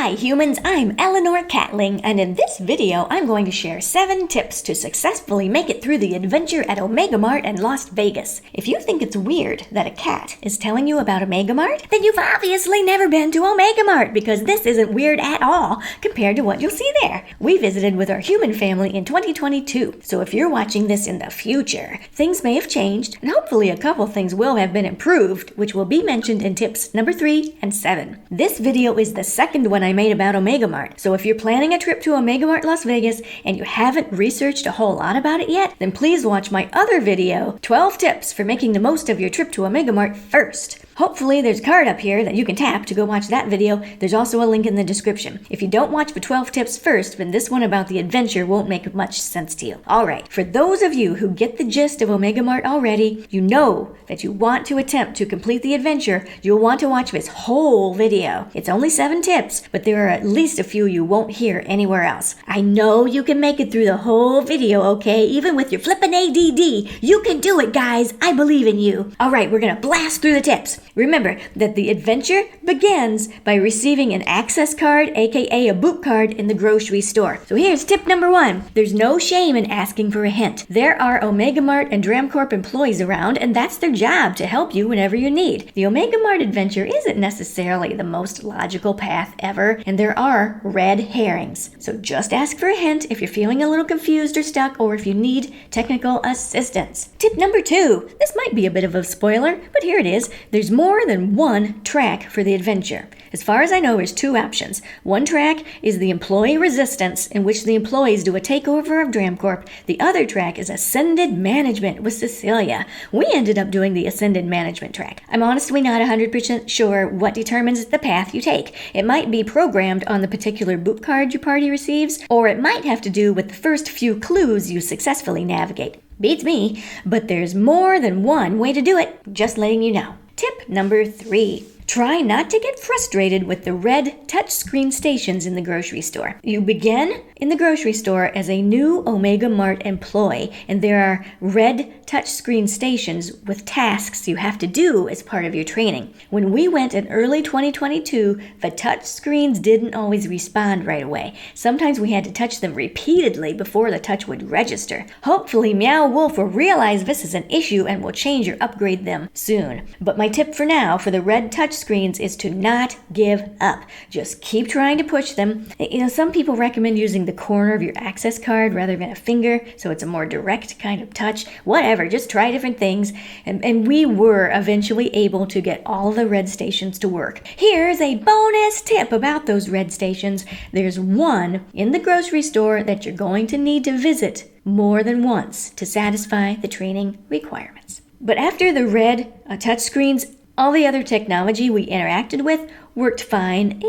Hi humans, I'm Eleanor Catling, and in this video I'm going to share 7 tips to successfully make it through the adventure at Omega Mart in Las Vegas. If you think it's weird that a cat is telling you about Omega Mart, then you've obviously never been to Omega Mart, because this isn't weird at all compared to what you'll see there. We visited with our human family in 2022, so if you're watching this in the future, things may have changed, and hopefully a couple things will have been improved, which will be mentioned in tips number 3 and 7. This video is the second one I made about Omega Mart, so if you're planning a trip to Omega Mart Las Vegas and you haven't researched a whole lot about it yet, then please watch my other video, 12 tips for making the most of your trip to Omega Mart first. Hopefully there's a card up here that you can tap to go watch that video. There's also a link in the description. If you don't watch the 12 tips first, then this one about the adventure won't make much sense to you. Alright, for those of you who get the gist of Omega Mart already, you know that you want to attempt to complete the adventure, you'll want to watch this whole video. It's only 7 tips, but there are at least a few you won't hear anywhere else. I know you can make it through the whole video, okay? Even with your flippin' ADD. You can do it, guys. I believe in you. Alright, we're gonna blast through the tips. Remember that the adventure begins by receiving an access card, aka a boot card, in the grocery store. So here's tip number 1. There's no shame in asking for a hint. There are Omega Mart and DramCorp employees around, and that's their job to help you whenever you need. The Omega Mart adventure isn't necessarily the most logical path ever, and there are red herrings. So just ask for a hint if you're feeling a little confused or stuck, or if you need technical assistance. Tip number 2. This might be a bit of a spoiler, but here it is. There's more than one track for the adventure. As far as I know, there's 2 options. One track is the Employee Resistance, in which the employees do a takeover of DramCorp. The other track is Ascended Management with Cecilia. We ended up doing the Ascended Management track. I'm honestly not 100% sure what determines the path you take. It might be programmed on the particular boot card your party receives, or it might have to do with the first few clues you successfully navigate. Beats me, but there's more than one way to do it, just letting you know. Tip number 3. Try not to get frustrated with the red touchscreen stations in the grocery store. You begin in the grocery store as a new Omega Mart employee, and there are red touchscreen stations with tasks you have to do as part of your training. When we went in early 2022, the touchscreens didn't always respond right away. Sometimes we had to touch them repeatedly before the touch would register. Hopefully, Meow Wolf will realize this is an issue and will change or upgrade them soon. But my tip for now for the red touch screens is to not give up. Just keep trying to push them. Some people recommend using the corner of your access card rather than a finger, so it's a more direct kind of touch. Whatever, just try different things. And we were eventually able to get all the red stations to work. Here's a bonus tip about those red stations. There's one in the grocery store that you're going to need to visit more than once to satisfy the training requirements. But after the red touchscreens, all the other technology we interacted with worked fine,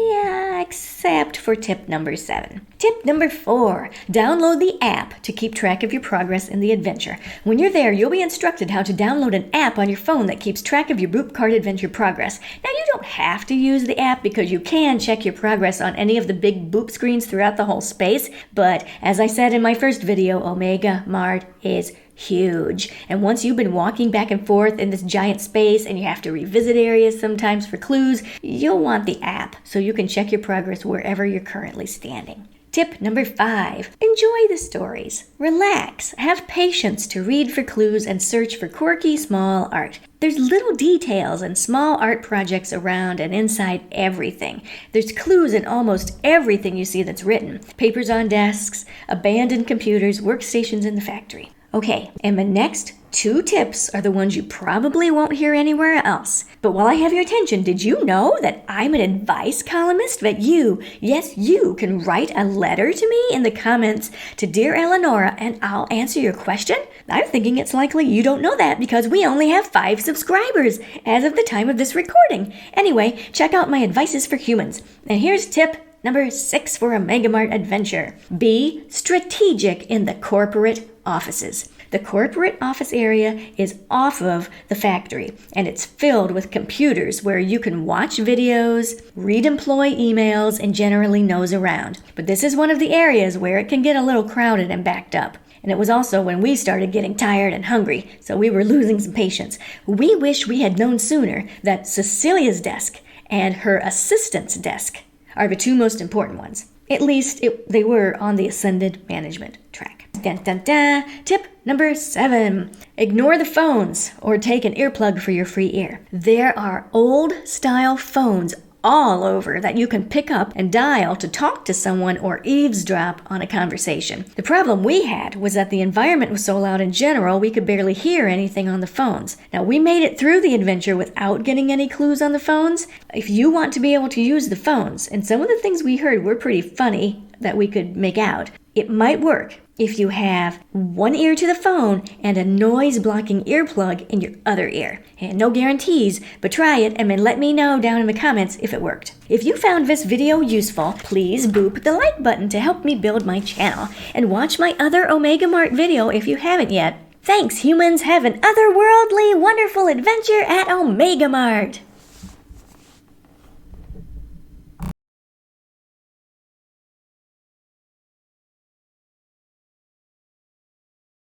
except for tip number 7. Tip number 4. Download the app to keep track of your progress in the adventure. When you're there, you'll be instructed how to download an app on your phone that keeps track of your boot card adventure progress. Now, you don't have to use the app because you can check your progress on any of the big boop screens throughout the whole space, but as I said in my first video, Omega Mart is huge. And once you've been walking back and forth in this giant space and you have to revisit areas sometimes for clues, you'll want the app so you can check your progress wherever you're currently standing. Tip number 5. Enjoy the stories. Relax. Have patience to read for clues and search for quirky small art. There's little details and small art projects around and inside everything. There's clues in almost everything you see that's written. Papers on desks, abandoned computers, workstations in the factory. Okay, and the next 2 tips are the ones you probably won't hear anywhere else. But while I have your attention, did you know that I'm an advice columnist? That you, yes, you can write a letter to me in the comments to Dear Eleonora and I'll answer your question? I'm thinking it's likely you don't know that because we only have 5 subscribers as of the time of this recording. Anyway, check out my advices for humans. And here's tip number 6 for Omega Mart adventure. Be strategic in the corporate offices. The corporate office area is off of the factory, and it's filled with computers where you can watch videos, read employee emails, and generally nose around. But this is one of the areas where it can get a little crowded and backed up. And it was also when we started getting tired and hungry, so we were losing some patience. We wish we had known sooner that Cecilia's desk and her assistant's desk are the two most important ones. At least they were on the ascended management track. Dun, dun, dun. Tip number 7. Ignore the phones or take an earplug for your free ear. There are old-style phones all over that you can pick up and dial to talk to someone or eavesdrop on a conversation. The problem we had was that the environment was so loud in general we could barely hear anything on the phones. Now, we made it through the adventure without getting any clues on the phones. If you want to be able to use the phones, and some of the things we heard were pretty funny that we could make out, it might work if you have one ear to the phone and a noise-blocking earplug in your other ear. And no guarantees, but try it and then let me know down in the comments if it worked. If you found this video useful, please boop the like button to help me build my channel. And watch my other Omega Mart video if you haven't yet. Thanks, humans! Have an otherworldly, wonderful adventure at Omega Mart!